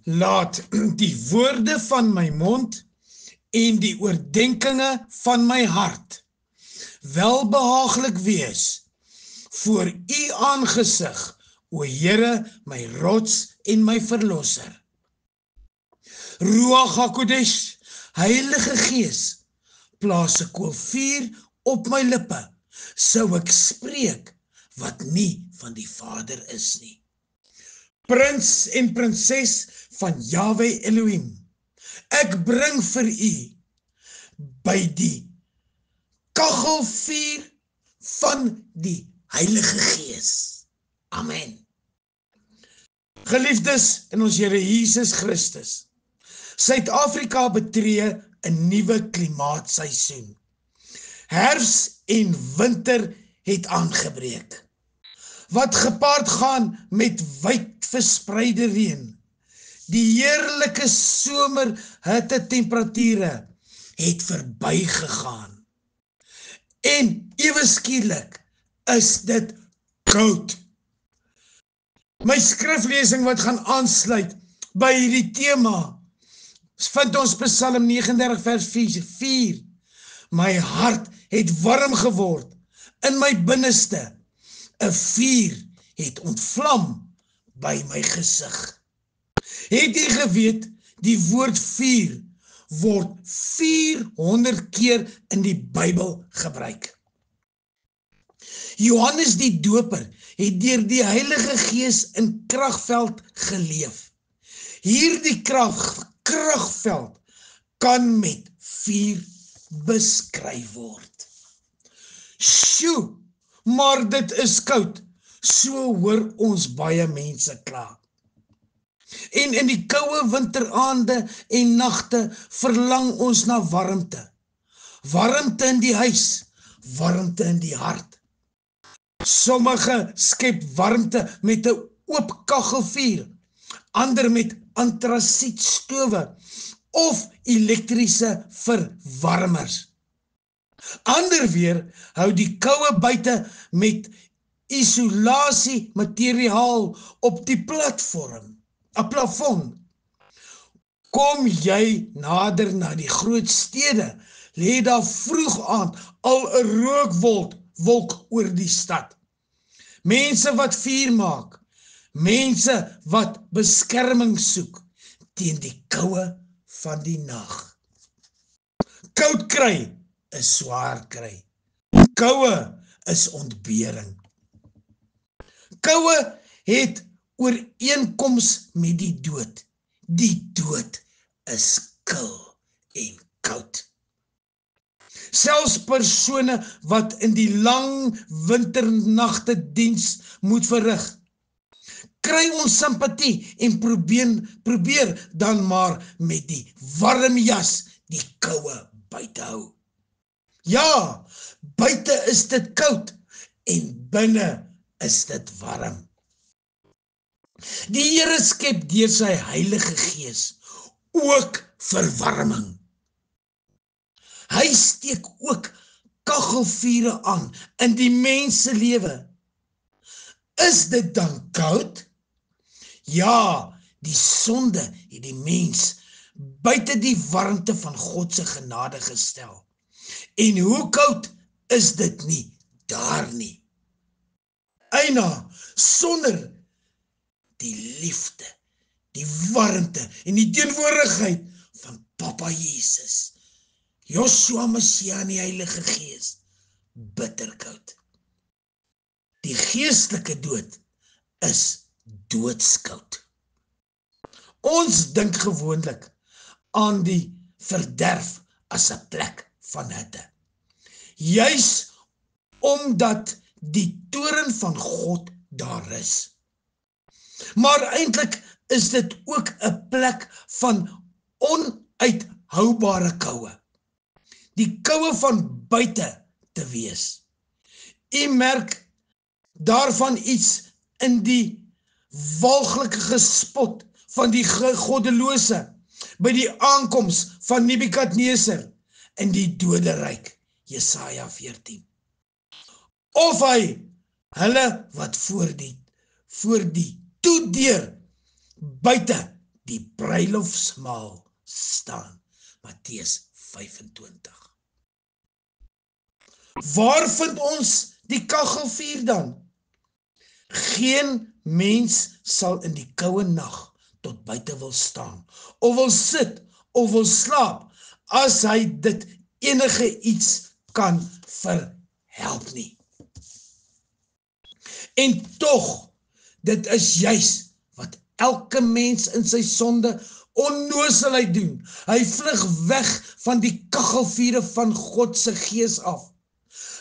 Laat die woorde van my mond en die oordenkinge van my hart welbehaaglik wees voor u aangesig, o Here, my rots en my verlosser. Ruach HaKodesh, Heilige Gees, plaas 'n koolvuur op my lippe, sou ek spreek wat nie van die Vader is nie. Prins en prinses van Yahweh Elohim, ek bring vir u by die kachelvuur van die Heilige Gees. Amen. Geliefdes in ons Here Jesus Christus, Suid-Afrika betree 'n nuwe klimaatseisoen. Herfs en winter het aangebreek, wat gepaard gaan met wyd verspreide reën. Die heerlike somer hittetemperature het verbygegaan. En ewe skielik is dit koud. My skriflesing wat gaan aansluit by hierdie tema, vind ons Psalm 39 vers 4. My hart het warm geword in my binneste. 'n vuur het ontvlam by my gesig. Het jy geweet, die woord vuur word 400 keer in die Bybel gebruik. Johannes die Doper het deur die Heilige Gees in kragveld geleef. Hierdie kragveld kan met vuur beskryf word. Sjoe, maar dit is koud, so hoor ons baie mense kla. En in die koue winteraande en nagte verlang ons na warmte. Warmte in die huis, warmte in die hart. Sommige skep warmte met 'n oop kachelvuur, ander met antrasietstowe of elektriese verwarmers. Ander weer hou die koue buite met isolasie materiaal op die plafon. Kom jy nader na die groot stede, lê daar vroeg aand al 'n rookwolk oor die stad. Mense wat vuur maak, mense wat beskerming soek teen die koue van die nag. Koud kry is swaar kry. Koue is ontbering. Koue het ooreenkoms met die dood. Die dood is kil en koud. Selfs persone wat in die lang winternagte diens moet verrig, kry ons simpatie en probeer dan maar met die warm jas die koue buite hou. Ja, buite is dit koud en binne is dit warm. Die Here skep deur sy Heilige Gees ook verwarming. Hy steek ook kachelvure aan in die mens se lewe. Is dit dan koud? Ja, die sonde het die mens buite die warmte van God se genade gestel. En hoe koud is dit nie daar nie? Eina, sonder die liefde, die warmte en die teenwoordigheid van Papa Jesus, Joshua Messia en die Heilige Gees, bitterkoud. Die geestelike dood is doodskoud. Ons dink gewoonlik aan die verderf as 'n plek van hitte. Juis omdat die toorn van God daar is. Maar eintlik is dit ook 'n plek van onuithoubare koue. Die koue van buite te wees. U merk daarvan iets in die walglike gespot van die goddelose by die aankoms van Nebukadneser in die doderyk, Jesaja 14. Of hy hulle wat voor die toedeur buite die bruilofsmaal staan. Matteus 25. Waar vind ons die kachelvuur dan? Geen mens sal in die koue nag tot buite wil staan, of wil sit, of wil slaap, as hy dit enige iets kan verhelp nie. En tog, dit is juis wat elke mens in sy sonde onnooselheid doen. Hy vlug weg van die kachelvure van God se gees af.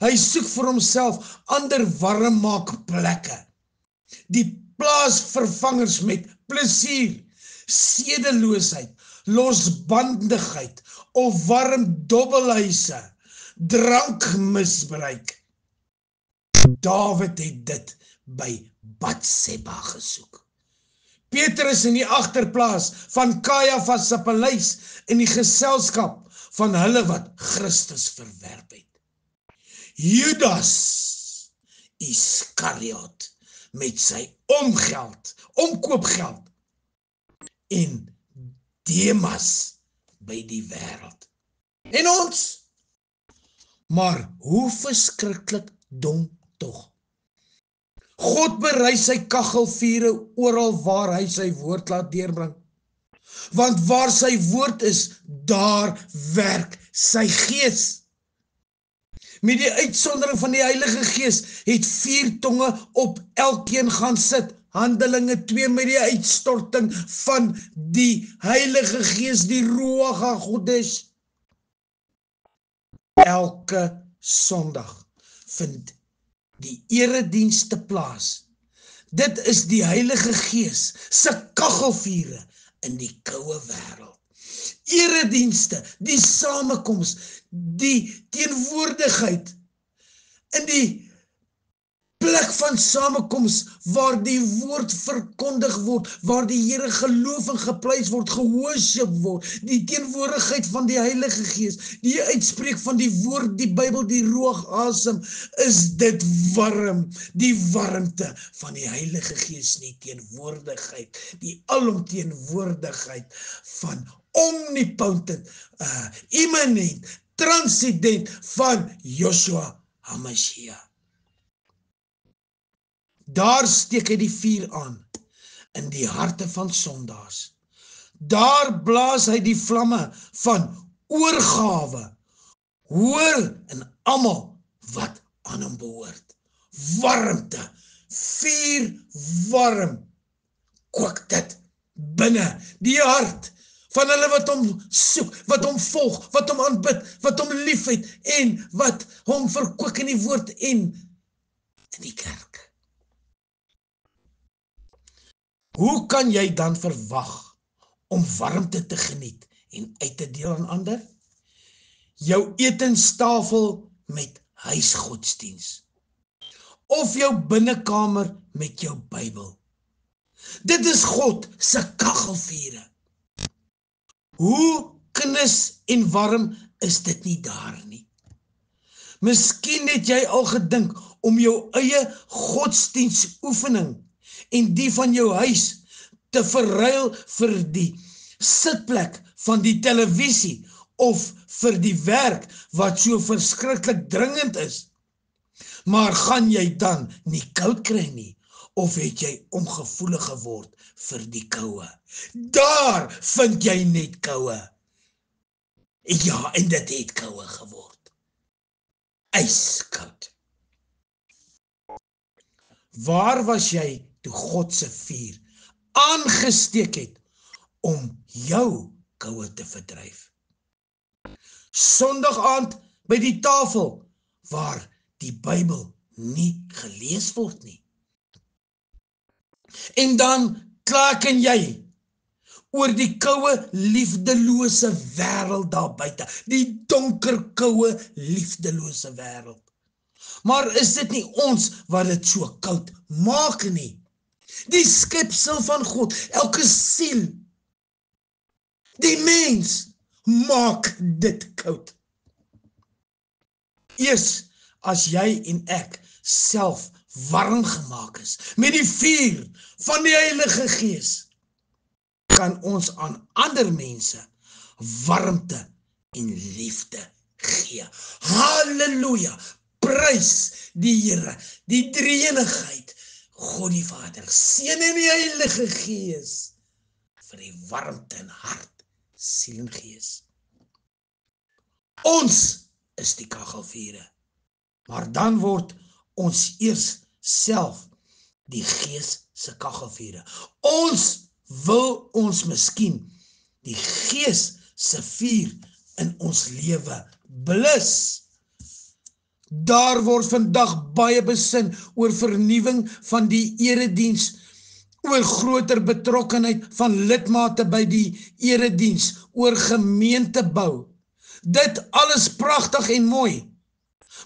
Hy soek vir homself ander warmmaakplekke. Die plaasvervangers met plesier, sedeloosheid, losbandigheid of warm dobbelhuise, drankmisbruik. Dawid het dit by Batseba gesoek. Petrus in die agterplaas van Kajafas se paleis in die geselskap van hulle wat Christus verwerp het. Judas Iskariot met sy omkoopgeld en Demas by die wêreld. En ons? Maar hoe verskriklik dom tog. God berei sy kachelvure oral waar hy sy woord laat deurbring. Want waar sy woord is, daar werk sy gees. Met die uitsondering van die Heilige Gees het 4 tonge op elkeen gaan sit. Handelinge 2 met die uitstorting van die Heilige Gees, die Ruach HaKodesh. Elke Sondag vind die eredienste plaas. Dit is die Heilige Gees se kachelvure in die koue wêreld. Eredienste, die samekoms, die teenwoordigheid in die plek van samekoms waar die woord verkondig word, waar die Here geloof en geprys word, gehoorship word, die teenwoordigheid van die Heilige Gees, die uitspreek van die woord, die Bybel, die Ruach asem, is dit warm, die warmte van die Heilige Gees, die teenwoordigheid, die alomteenwoordigheid van omnipotent, immanent, transcendent van Joshua HaMashiach. Daar steek hy die vuur aan, in die harte van sondaars. Daar blaas hy die vlamme van oorgawe, hoor in almal wat aan hom behoort. Warmte, vuur warm, kook dit binne die hart van hulle wat hom soek, wat hom volg, wat hom aanbid, wat hom liefhet en wat hom verkoop in die woord en in die kerk. Hoe kan jy dan verwag om warmte te geniet en uit te deel aan ander? Jou etenstafel met huisgodsdiens of jou binnekamer met jou Bybel. Dit is God se kachelvure. Hoe knus en warm is dit nie daar nie? Miskien het jy al gedink om jou eie godsdienstoefening en die van jou huis te verruil vir die sitplek van die televisie of vir die werk wat so verskriklik dringend is. Maar gaan jy dan nie koud kry nie, of het jy ongevoelig geword vir die koue? Daar vind jy net koue. Ja, en dit het koue geword. Ijskoud. Waar was jy toe God se vuur aangesteek het om jou koue te verdryf? Sondag aand by die tafel waar die Bybel nie gelees word nie. En dan klaken jy oor die koue liefdelose wêreld daar buite, die donker koue liefdelose wêreld. Maar is dit nie ons wat dit so koud maak nie? Die skepsel van God, elke siel, die mens, maak dit koud. Eers as jy en ek self warm gemaak is met die vuur van die Heilige Gees, kan ons aan ander mense warmte en liefde gee. Halleluja! Prys die Here, die drie-eenigheid, God die Vader, Seun en die Heilige Gees, vir die warmte in hart, siel en gees. Ons is die kaggelvure, maar dan word ons eers self die Gees se kaggelvure. Ons wil ons miskien die Gees se vuur in ons lewe blus. Daar word vandag baie besin oor vernuwing van die erediens, oor groter betrokkenheid van lidmate by die erediens, oor gemeentebou. Dit alles pragtig en mooi,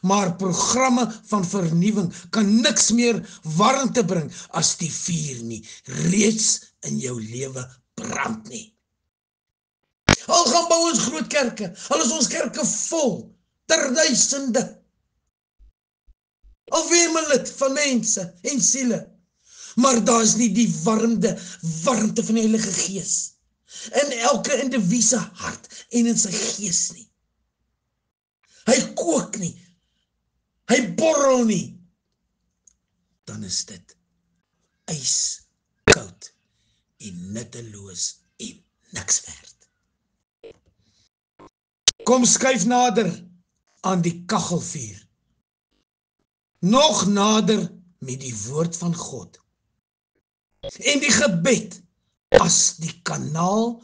maar programme van vernuwing kan niks meer warmte bring as die vuur nie reeds in jou lewe brand nie. Al gaan bou ons groot kerke, al is ons kerke vol, ter duisende, al wemel dit van mense en siele, maar daar is nie die warmte van die Heilige Gees in elke individu se hart en in sy gees nie. Hy kook nie, hy borrel nie, dan is dit ijskoud en nutteloos en niks werd. Kom skuif nader aan die kaggelvuur, nog nader met die woord van God en die gebed as die kanaal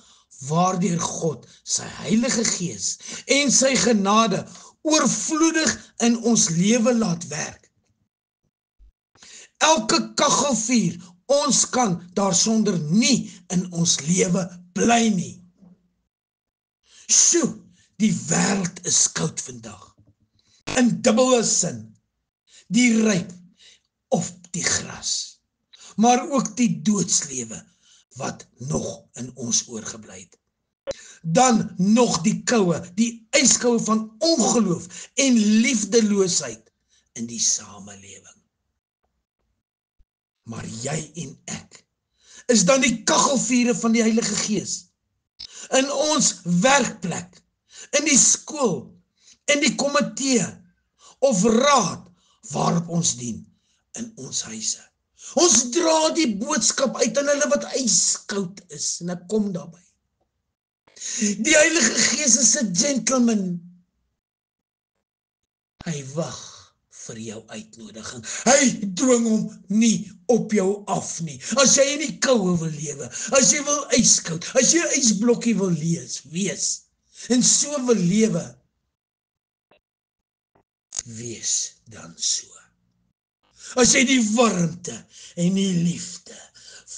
waardeur God sy Heilige Gees en sy genade oorvloedig in ons lewe laat werk. Elke kaggelvuur, ons kan daarsonder nie in ons lewe bly nie. Sjoe, die wêreld is koud vandag, in dubbele sin, die ryp of die gras, maar ook die doodslewe wat nog in ons oorgebly het. Dan nog die koue, die ijskoue van ongeloof en liefdeloosheid in die samelewing. Maar jy en ek is dan die kaggelvure van die Heilige Gees, in ons werkplek, in die skool, in die komitee of raad waarop ons dien, in ons huise. Ons dra die boodskap uit aan hulle wat ijskoud is, en ek kom daarby. Die Heilige Gees is 'n gentleman. Hy wag vir jou uitnodiging. Hy dwing hom nie op jou af nie. As jy in die koue wil lewe, as jy wil ijskoud, as jy 'n ysblokkie wil wees, en so wil lewe, wees dan so. As jy die warmte en die liefde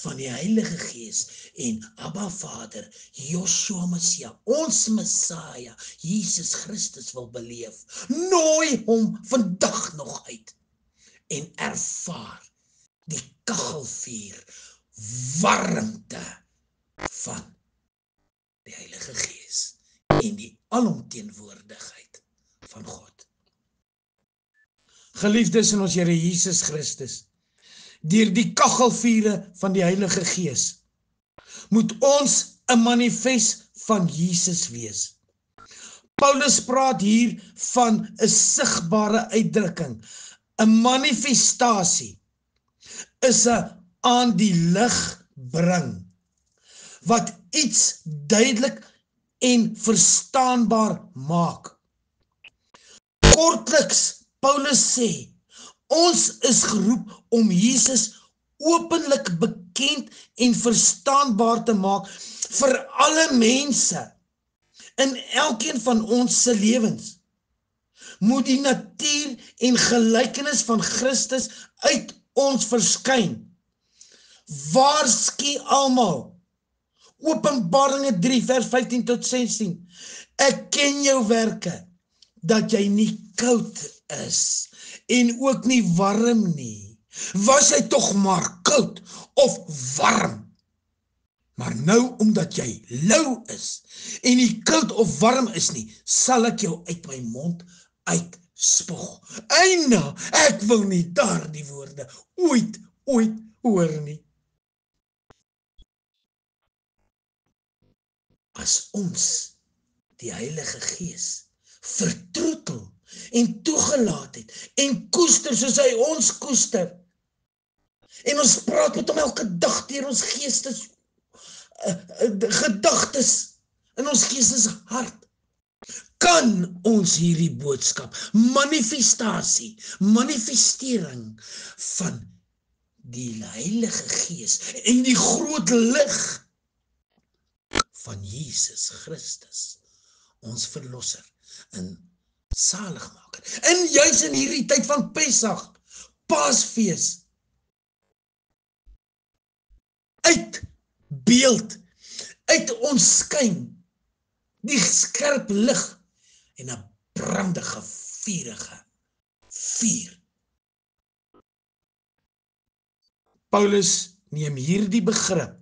van die Heilige Gees en Abba Vader, Joshua Messia, ons Messiah, Jesus Christus wil beleef, nooi hom vandag nog uit en ervaar die kaggelvuur warmte van die Heilige Gees en die alomteenwoordigheid van God. Geliefdes in ons Here Jesus Christus, deur die kaggelvure van die Heilige Gees, moet ons 'n manifest van Jesus wees. Paulus praat hier van 'n sigbare uitdrukking, 'n manifestasie, is 'n aan die lig bring, wat iets duidelik en verstaanbaar maak. Kortliks, Paulus sê, ons is geroep om Jesus openlik bekend en verstaanbaar te maak vir alle mense in elkeen van ons se lewens. Moet die natuur en gelykenis van Christus uit ons verskyn. Waarsku almal. Openbaringe 3 vers 15 tot 16. Ek ken jou werke, dat jy nie koud is en ook nie warm nie. Was jy tog maar koud of warm? Maar nou, omdat jy lou is en nie koud of warm is nie, sal ek jou uit my mond uitspog. Eina, ek wil nie daardie woorde ooit hoor nie. as ons die Heilige Gees vertroetel en toegelaat het en koester soos hy ons koester. En ons praat met hom elke dag deur ons geestes gedagtes in ons geestes hart. Kan ons hierdie boodskap, manifestering van die Heilige Gees en die groot lig van Jesus Christus, ons verlosser en saligmaker. En juis in hierdie tyd van Pesach, Paasfees, uitbeeld, uit ons skyn, die skerp lig en 'n brandige, vurige vuur. Paulus neem hierdie begrip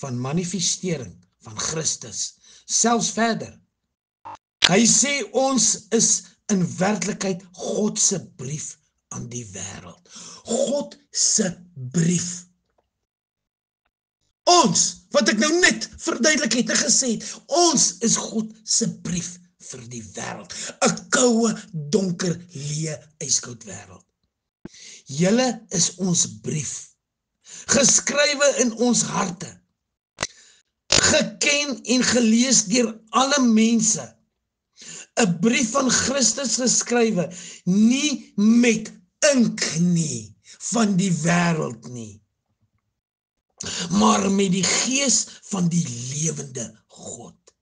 van manifestering van Christus selfs verder. Hy sê ons is in werklikheid God se brief aan die wêreld. God se brief. Ons, wat ek nou net verduidelik het en gesê het, ons is God se brief vir die wêreld. 'n koue, donker, leë, ijskoud wêreld. Julle is ons brief, geskrywe in ons harte, geken en gelees deur alle mense. 'n brief van Christus geskrywe, nie met ink nie, van die wêreld nie, maar met die Gees van die lewende God.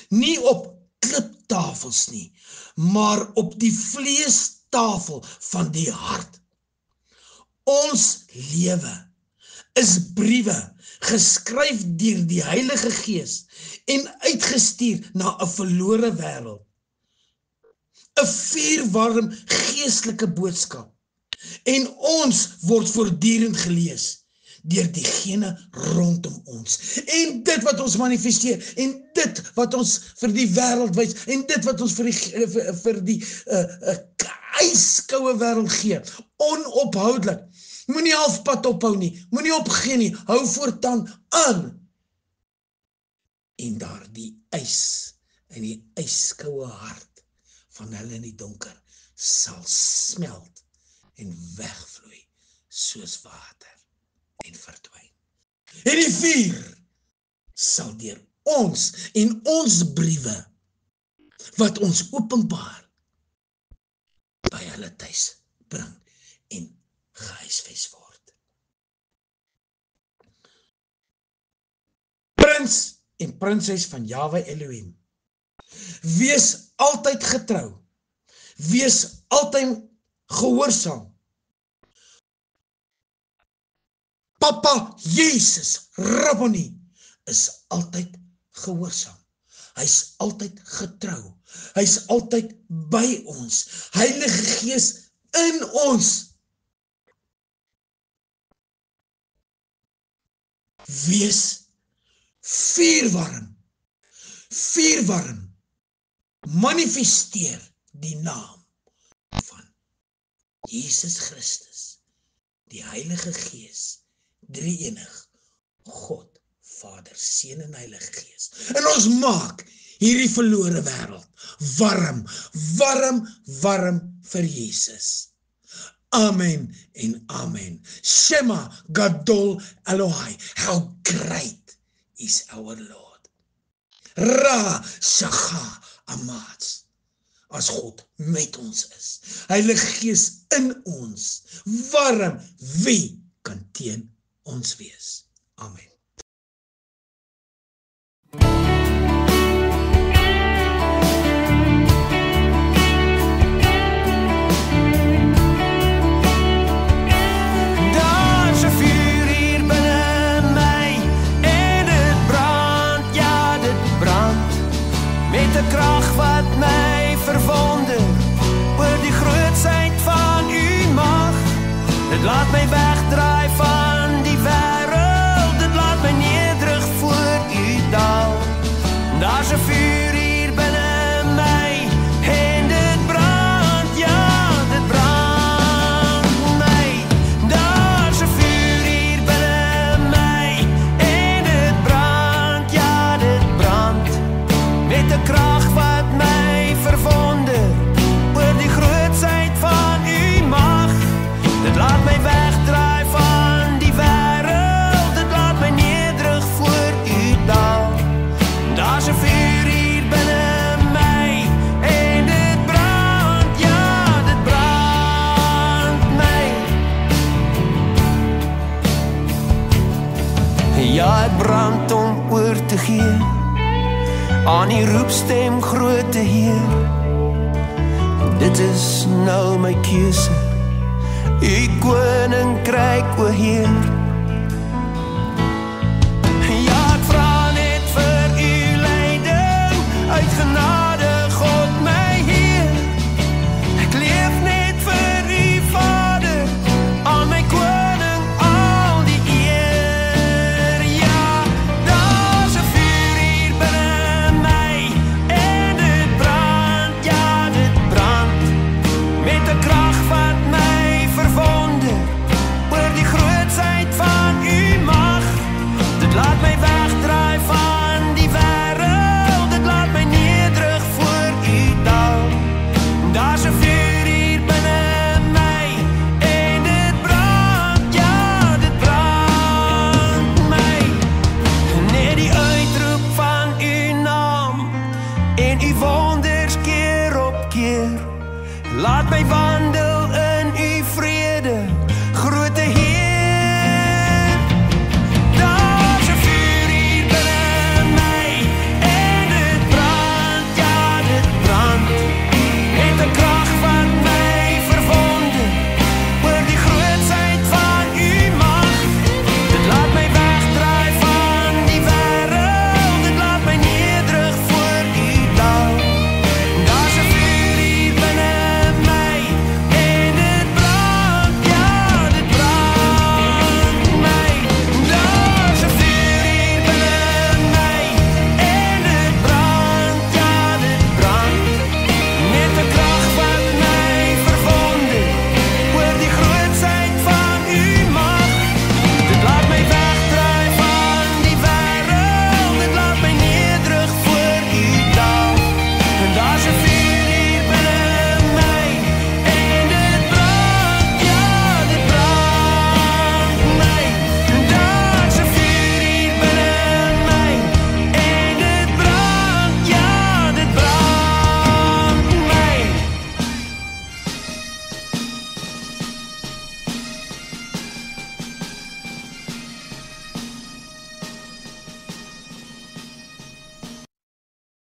Nie op kliptafels nie, maar op die vleestafel van die hart. Ons lewe is briewe, geskryf deur die Heilige Gees en uitgestuur na 'n verlore wêreld. 'n vuurwarm geestelike boodskap. En ons word voortdurend gelees deur diegene rondom ons. En dit wat ons manifesteer, en dit wat ons vir die wêreld wys, en dit wat ons vir die ijskoue wêreld gee, onophoudelik. Moenie halfpad ophou nie, moenie opgee nie, hou voortaan aan. En daar die ys in die ijskoue hart van hulle in die donker sal smelt en wegvloei soos water en verdwyn. En die vuur sal deur ons en ons briewe wat ons openbaar by hulle tuis bring en gehuisves word. Prins en prinses van Jahwe Elohim, wees altyd getrou, wees altyd gehoorsaam. Papa Jesus Rabboni is altyd gehoorsaam. Hy's altyd getrou. Hy's altyd by ons. Heilige Gees in ons. Wees vuurwarm. Vuurwarm. Manifesteer die naam van Jesus Christus, die Heilige Gees, drie-enig, God, Vader, Seun en Heilige Gees. En ons maak hierdie verlore wêreld warm, warm, warm vir Jesus. Amen en amen. Shema Gadol Elohai. How great is our Lord. Ra Shacha Amatz. As God met ons is. Heilige Gees in ons. Warm, wie kan teen ons wees? Amen. De krag wat mij verwonder, oor die grootheid van uw macht. Het laat mij wegdraai van die wereld, het laat Ja, ek brand om oor te gee aan die roepstem groote Heer. Dit is nou my keuse, U koninkryk, o Heer.